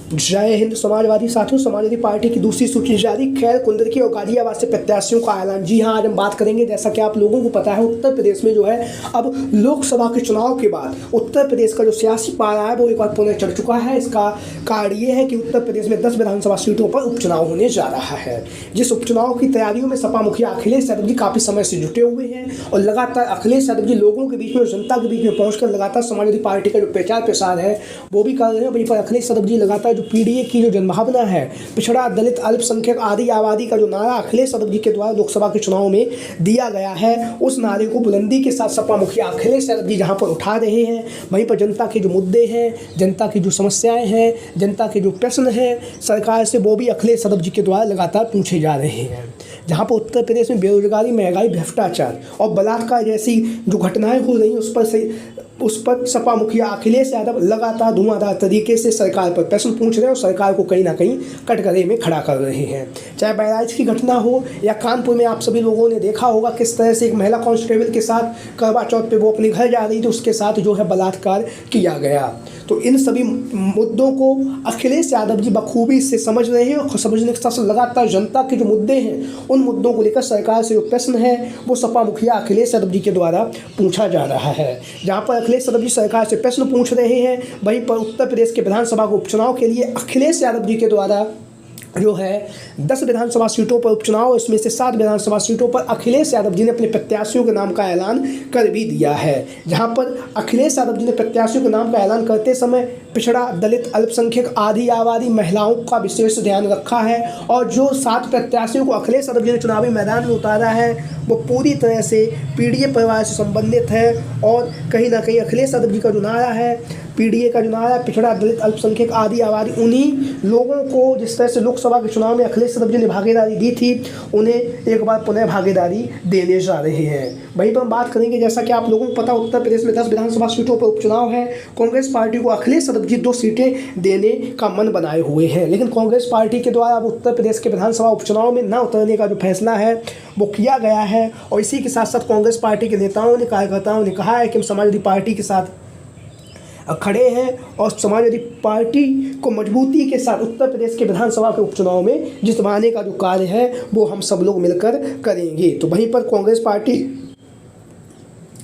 जय हिंद समाजवादी साथियों, समाजवादी पार्टी की दूसरी सूची जारी। खैर कुंदरकी और गाजियाबाद से प्रत्याशियों का ऐलान। जी हाँ, आज हम बात करेंगे, जैसा कि आप लोगों को पता है, उत्तर प्रदेश में जो है अब लोकसभा के चुनाव के बाद उत्तर प्रदेश का जो सियासी पारा है वो एक बार पुनः चढ़ चुका है। इसका कारण ये है कि उत्तर प्रदेश में 10 विधानसभा सीटों पर उपचुनाव होने जा रहा है। जिस उपचुनाव की तैयारियों में सपा मुखिया अखिलेश यादव जी काफ़ी समय से जुटे हुए हैं और लगातार अखिलेश यादव जी लोगों के बीच में, जनता के बीच में पहुँचकर लगातार समाजवादी पार्टी का जो प्रचार प्रसार है वो भी कर रहे हैं। वहीं पर अखिलेश यादव जी लगातार जो पीडीए की जो जनभावना है, पिछड़ा, दलित, अल्पसंख्यक आदि आबादी का जो नारा अखिलेश यादव जी के द्वारा लोकसभा के चुनाव में दिया गया है, उस नारे को बुलंदी के साथ सपा मुखिया अखिलेश यादव जी जहां पर उठा रहे हैं, वहीं पर जनता के जो मुद्दे हैं, जनता की जो समस्याएं हैं, जनता के जो प्रश्न हैं सरकार से, वो भी अखिलेश यादव जी के द्वारा लगातार पूछे जा रहे हैं। जहाँ पर उत्तर प्रदेश में बेरोजगारी, महंगाई, भ्रष्टाचार और बलात्कार जैसी जो घटनाएं हो रही हैं उस पर सपा मुखिया अखिलेश यादव लगातार धुआंधार तरीके से सरकार पर प्रश्न पूछ रहे हैं और सरकार को कहीं ना कहीं कटघरे में खड़ा कर रहे हैं। चाहे बहराइच की घटना हो या कानपुर में आप सभी लोगों ने देखा होगा किस तरह से एक महिला कांस्टेबल के साथ करवा चौथ पे वो अपने घर जा रही थी, उसके साथ जो है बलात्कार किया गया। तो इन सभी मुद्दों को अखिलेश यादव जी बखूबी से समझ रहे हैं और समझने के साथ लगातार जनता के जो मुद्दे हैं उन मुद्दों को लेकर सरकार से जो प्रश्न है वो सपा मुखिया अखिलेश यादव जी के द्वारा पूछा जा रहा है। जहाँ पर अखिलेश यादव जी सरकार से प्रश्न पूछ रहे हैं, वहीं पर उत्तर प्रदेश के विधानसभा को उपचुनाव के लिए अखिलेश यादव जी के द्वारा जो है 10 विधानसभा सीटों पर उपचुनाव, इसमें से 7 विधानसभा सीटों पर अखिलेश यादव जी ने अपने प्रत्याशियों के नाम का ऐलान कर भी दिया है। जहां पर अखिलेश यादव जी ने प्रत्याशियों के नाम का ऐलान करते समय पिछड़ा, दलित, अल्पसंख्यक आदि आबादी, महिलाओं का विशेष ध्यान रखा है और जो 7 प्रत्याशियों को अखिलेश यादव जी ने चुनावी मैदान में उतारा है वो पूरी तरह से पीडीए परिवार से संबंधित है और कहीं ना कहीं अखिलेश यादव जी का जो नारा है, पीडीए का जो नारा है, पिछड़ा, दलित, अल्पसंख्यक आदि आबादी, उन्हीं लोगों को जिस तरह से लोकसभा के चुनाव में अखिलेश यादव जी ने भागीदारी दी थी उन्हें एक बार पुनः भागीदारी देने जा रहे हैं। वहीं पर हम बात करेंगे, जैसा कि आप लोगों को पता उत्तर प्रदेश में 10 विधानसभा सीटों पर उपचुनाव है। कांग्रेस पार्टी को अखिलेश यादव जी 2 सीटें देने का मन बनाए हुए हैं, लेकिन कांग्रेस पार्टी के द्वारा अब उत्तर प्रदेश के विधानसभा उपचुनाव में न उतरने का जो फैसला है वो किया गया है। और इसी के साथ साथ कांग्रेस पार्टी के नेताओं ने, कार्यकर्ताओं ने कहा है कि हम समाजवादी पार्टी के साथ खड़े हैं और समाजवादी पार्टी को मजबूती के साथ उत्तर प्रदेश के विधानसभा के उपचुनाव में जितवाने का जो कार्य है वो हम सब लोग मिलकर करेंगे। तो वहीं पर कांग्रेस पार्टी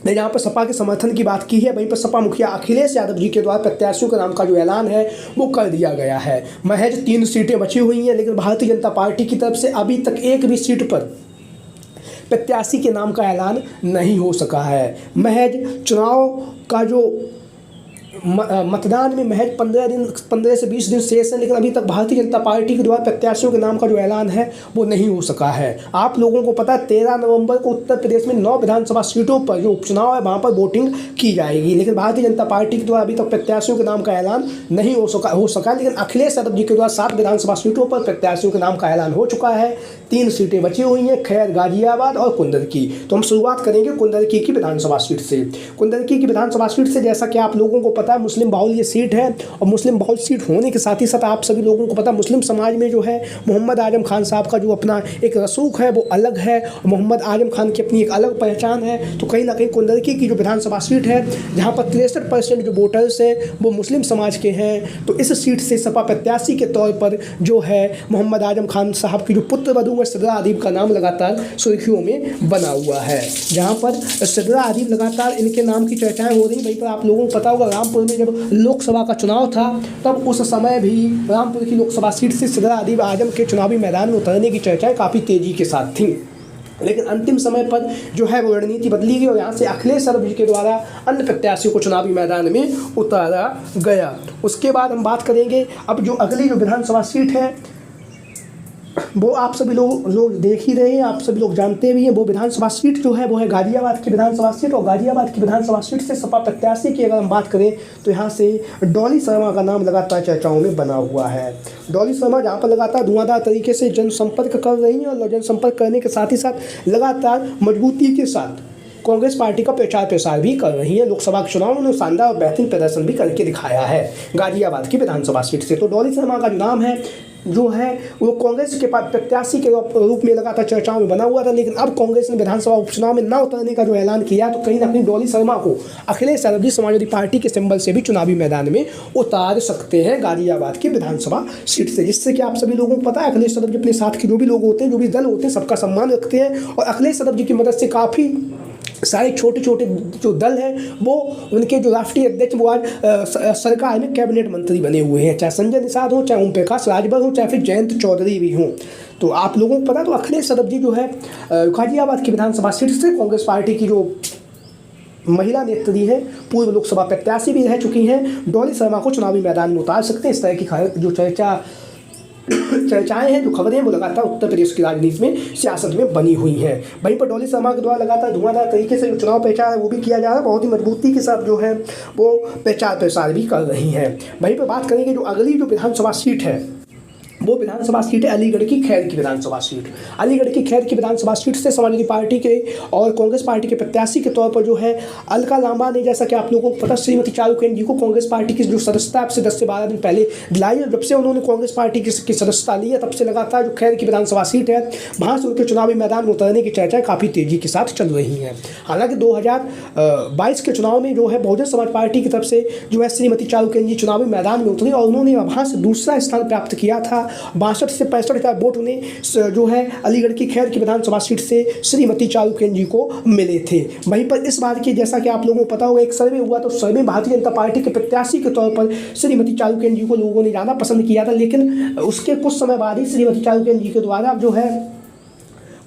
ने जहाँ पर सपा के समर्थन की बात की है, वहीं पर सपा मुखिया अखिलेश यादव जी के द्वारा प्रत्याशियों के नाम का जो ऐलान है वो कर दिया गया है। महज 3 सीटें बची हुई हैं, लेकिन भारतीय जनता पार्टी की तरफ से अभी तक एक भी सीट पर प्रत्याशी के नाम का ऐलान नहीं हो सका है। महज चुनाव का जो मतदान में महज 15 से 20 दिन शेष है, लेकिन अभी तक भारतीय जनता पार्टी के द्वारा प्रत्याशियों के नाम का जो ऐलान है वो नहीं हो सका है। आप लोगों को पता है 13 नवंबर को उत्तर प्रदेश में 9 विधानसभा सीटों पर जो उपचुनाव है वहाँ पर वोटिंग की जाएगी, लेकिन भारतीय जनता पार्टी के द्वारा अभी तक प्रत्याशियों के नाम का ऐलान नहीं हो सका। लेकिन अखिलेश यादव जी के द्वारा 7 विधानसभा सीटों पर प्रत्याशियों के नाम का ऐलान हो चुका है। 3 सीटें बची हुई हैं, खैर, गाजियाबाद और कुंदरकी। तो हम शुरुआत करेंगे कुंदरकी की विधानसभा सीट से। कुंदरकी की विधानसभा सीट से, जैसा कि आप लोगों को पता है, मुस्लिम बहुल ये सीट है और मुस्लिम बहुल सीट होने के साथ ही साथ आप सभी लोगों को पता है मुस्लिम समाज में जो है मोहम्मद आजम खान साहब का जो अपना एक रसूख है वो अलग है और मोहम्मद आजम खान की अपनी एक अलग पहचान है। तो कहीं ना कहीं कुंदरकी की जो विधानसभा सीट है जहाँ पर 63% जो वोटर्स हैं वो मुस्लिम समाज के हैं, तो इस सीट से सपा प्रत्याशी के तौर पर जो है मोहम्मद आजम खान साहब की जो पुत्र वधू है सिद्रा अदीब का नाम लगातार सुर्खियों में बना हुआ है। जहाँ पर सिद्रा अदीब लगातार इनके नाम की चर्चाएं हो रही। वहीं पर आप लोगों को पता होगा रामपुर में जब लोकसभा का चुनाव था तब उस समय भी रामपुर की लोकसभा सीट से सिद्रा अदीब आजम के चुनावी मैदान में उतरने की चर्चाएं काफ़ी तेजी के साथ थीं, लेकिन अंतिम समय पर जो है वो रणनीति बदली गई और यहाँ से अखिलेश यादव जी के द्वारा अन्य प्रत्याशियों को चुनावी मैदान में उतारा गया। उसके बाद हम बात करेंगे अब जो अगली जो विधानसभा सीट है वो आप सभी लोग देख ही रहे हैं, आप सभी लोग जानते भी हैं। वो विधानसभा सीट जो है वो है गाजियाबाद की विधानसभा सीट और गाजियाबाद की विधानसभा सीट से सपा प्रत्याशी की अगर हम बात करें तो यहाँ से डॉली शर्मा का नाम लगातार चर्चाओं में बना हुआ है। डॉली शर्मा जहाँ पर लगातार धुआंधार तरीके से जनसंपर्क कर रही हैं और जनसंपर्क करने के साथ ही साथ लगातार मजबूती के साथ कांग्रेस पार्टी का प्रचार प्रसार भी कर रही है। लोकसभा के चुनाव में उन्होंने शानदार और बेहतरीन प्रदर्शन भी करके दिखाया है गाजियाबाद की विधानसभा सीट से। तो डॉली शर्मा का जो नाम है जो है वो कांग्रेस के प्रत्याशी के रूप में लगातार चर्चाओं में बना हुआ था, लेकिन अब कांग्रेस ने विधानसभा उपचुनाव में न उतरने का जो ऐलान किया, तो कहीं ना कहीं डॉली शर्मा को अखिलेश यादव जी समाजवादी पार्टी के सिंबल से भी चुनावी मैदान में उतार सकते हैं गाजियाबाद की विधानसभा सीट से, जिससे कि आप सभी लोगों को पता है अखिलेश यादव जी अपने साथ के जो भी लोग होते हैं, जो भी दल होते हैं, सबका सम्मान रखते हैं और अखिलेश यादव जी की मदद से काफ़ी सारे छोटे छोटे जो दल हैं वो उनके जो राष्ट्रीय अध्यक्ष वो आज सरकार में कैबिनेट मंत्री बने हुए हैं, चाहे संजय निषाद हो, चाहे ओम प्रकाश राजभर हो, चाहे फिर जयंत चौधरी भी हों। तो आप लोगों को पता तो अखिलेश यादव जी जो है गाजियाबाद की विधानसभा सीट से कांग्रेस पार्टी की जो महिला नेत्री है, पूर्व लोकसभा प्रत्याशी भी रह चुकी हैं, डॉली शर्मा को चुनावी मैदान में उतार सकते हैं। इस तरह की जो चर्चाएं हैं, जो खबरें हैं, वो लगातार उत्तर प्रदेश की राजनीति में, सियासत में बनी हुई हैं। वहीं पर डॉली शर्मा के द्वारा लगातार धुआंधार तरीके से जो चुनाव प्रचार है वो भी किया जा रहा है, बहुत ही मजबूती के साथ जो है वो प्रचार प्रसार भी कर रही हैं। वहीं पर बात करेंगे जो अगली जो विधानसभा सीट है वो विधानसभा सीट है अलीगढ़ की खैर की विधानसभा सीट। अलीगढ़ की खैर की विधानसभा सीट से समाजवादी पार्टी के और कांग्रेस पार्टी के प्रत्याशी के तौर पर जो है अलका लांबा ने, जैसा कि आप लोगों को पता, श्रीमती चारुकेन जी को कांग्रेस पार्टी की जो सदस्यता अब से 10 से 12 दिन पहले दिलाई है। जब से उन्होंने कांग्रेस पार्टी की सदस्यता ली है तब से लगातार जो खैर की विधानसभा सीट है वहाँ से उनके चुनावी मैदान में उतरने की चर्चाएं काफ़ी तेजी के साथ चल रही हैं। हालांकि 2022 के चुनाव में जो है बहुजन समाज पार्टी की तरफ से जो है श्रीमती चारुकेन जी चुनावी मैदान में उतरी और उन्होंने वहाँ से दूसरा स्थान प्राप्त किया था। 62 से 65,000 वोट उन्हें जो है अलीगढ़ की खैर की विधानसभा सीट से श्रीमती चारुकेन जी को मिले थे। वहीं पर इस बार की, जैसा कि आप लोगों को पता होगा, एक सर्वे हुआ तो सर्वे भारतीय जनता पार्टी के प्रत्याशी के तौर पर श्रीमती चारुकेन जी को लोगों ने ज़्यादा पसंद किया था, लेकिन उसके कुछ समय बाद ही श्रीमती चारुकेन जी के द्वारा जो है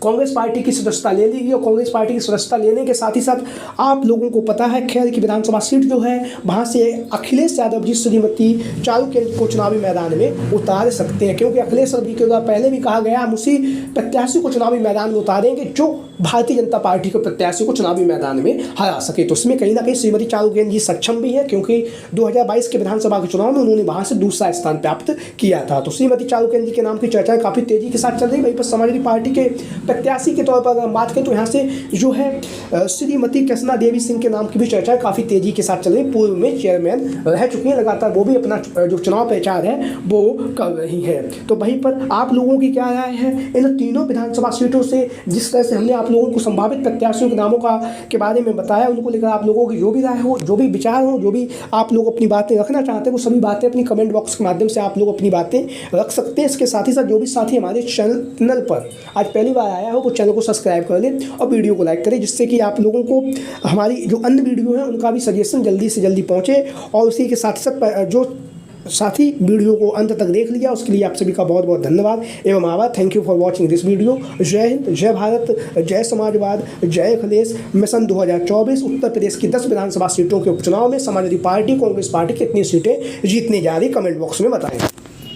कांग्रेस पार्टी की सदस्यता ले ली गई और कांग्रेस पार्टी की सदस्यता लेने के साथ ही साथ आप लोगों को पता है खैर की विधानसभा सीट जो है वहाँ से अखिलेश यादव जी श्रीमती चारुकेन को चुनावी मैदान में उतार सकते हैं, क्योंकि अखिलेश यादव जी के द्वारा पहले भी कहा गया हम उसी प्रत्याशी को चुनावी मैदान में उतारेंगे जो भारतीय जनता पार्टी के प्रत्याशी को चुनावी मैदान में हरा सके। तो उसमें कहीं ना कहीं श्रीमती चारुकेन जी सक्षम भी है, क्योंकि 2022 के विधानसभा के चुनाव में उन्होंने वहाँ से दूसरा स्थान प्राप्त किया था। तो श्रीमती चारुकेन जी के नाम की चर्चाएं काफ़ी तेजी के साथ चल रही। वहीं पर समाजवादी पार्टी के प्रत्याशी के तौर पर अगर हम बात करें तो यहाँ से जो है श्रीमती कृष्णा देवी सिंह के नाम की भी चर्चाएं काफ़ी तेजी के साथ चल रही। पूर्व में चेयरमैन रह चुकी हैं, लगातार वो भी अपना जो चुनाव प्रचार है वो कर रही हैं। तो वहीं पर आप लोगों की क्या राय है इन तीनों विधानसभा सीटों से? जिस तरह से हमने आप लोगों को संभावित प्रत्याशियों के नामों के बारे में बताया, उनको लेकर आप लोगों की जो भी राय हो, जो भी विचार हो, जो भी आप लोग अपनी बातें रखना चाहते हैं, वो सभी बातें अपनी कमेंट बॉक्स के माध्यम से आप लोग अपनी बातें रख सकते हैं। इसके साथ ही साथ जो भी साथी हमारे चैनल पर आज पहली बार आया हो वो चैनल को सब्सक्राइब कर लें और वीडियो को लाइक करें, जिससे कि आप लोगों को हमारी जो अन्य वीडियो है उनका भी सजेशन जल्दी से जल्दी पहुँचे। और उसी के साथ साथ जो साथी वीडियो को अंत तक देख लिया उसके लिए आप सभी का बहुत बहुत धन्यवाद एवं आभार। Thank you for watching this video. जय हिंद, जय भारत, जय समाजवाद, जय अखिलेश। मिशन 2024 उत्तर प्रदेश की 10 विधानसभा सीटों के उपचुनाव में समाजवादी पार्टी, कांग्रेस पार्टी कितनी सीटें जीतने जा रही, कमेंट बॉक्स में बताएं।